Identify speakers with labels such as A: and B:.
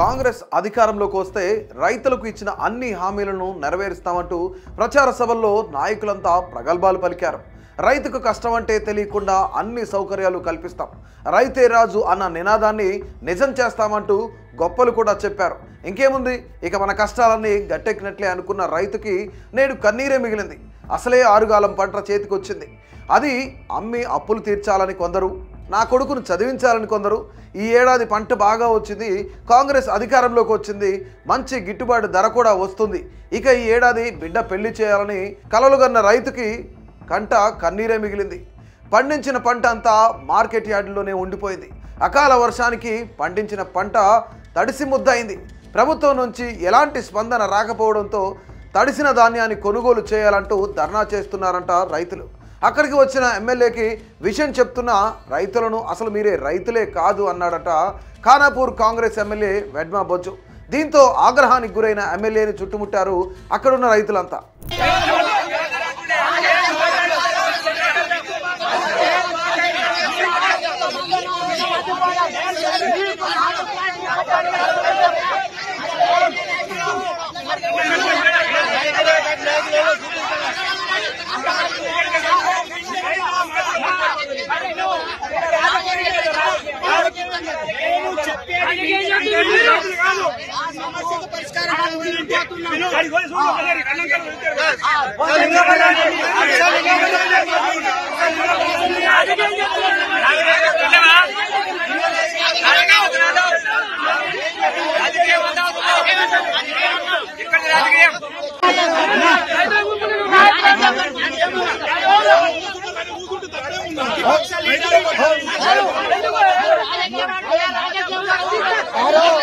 A: కాంగ్రెస్ అధికారంలోకి వస్తే రైతులకు ఇచ్చిన అన్ని హామీలను నెరవేరుస్తామంటూ ప్రచార సభల్లో నాయకులంతా ప్రగల్భాలు పలికారు. రైతుకు కష్టం అంటే తెలియకుండా అన్ని సౌకర్యాలు కల్పిస్తాం, రైతే రాజు అన్న నినాదాన్ని నిజం చేస్తామంటూ గొప్పలు కూడా చెప్పారు. ఇంకేముంది, ఇక మన కష్టాలన్నీ గట్టెక్కినట్లే అనుకున్న రైతుకి నేడు కన్నీరే మిగిలింది. అసలే ఆరుగాలం పంట చేతికొచ్చింది. అది అమ్మి అప్పులు తీర్చాలని కొందరు, నా కొడుకును చదివించాలని కొందరు. ఈ ఏడాది పంట బాగా వచ్చింది, కాంగ్రెస్ అధికారంలోకి వచ్చింది, మంచి గిట్టుబాటు ధర కూడా వస్తుంది, ఇక ఈ ఏడాది బిడ్డ పెళ్లి చేయాలని కలలుగన్న రైతుకి కంట కన్నీరే మిగిలింది. పండించిన పంట అంతా మార్కెట్ యార్డులోనే ఉండిపోయింది. అకాల వర్షానికి పండించిన పంట తడిసి ముద్దయింది. ప్రభుత్వం నుంచి ఎలాంటి స్పందన రాకపోవడంతో తడిసిన ధాన్యాన్ని కొనుగోలు చేయాలంటూ ధర్నా చేస్తున్నారంట రైతులు. అక్కడికి వచ్చిన ఎమ్మెల్యేకి విషయం చెప్తున్న రైతులను అసలు మీరే రైతులే కాదు అన్నాడట ఖానాపూర్ కాంగ్రెస్ ఎమ్మెల్యే వెడ్మా బొజ్జు. దీంతో ఆగ్రహానికి గురైన ఎమ్మెల్యేని చుట్టుముట్టారు అక్కడున్న రైతులంతా.
B: Hello.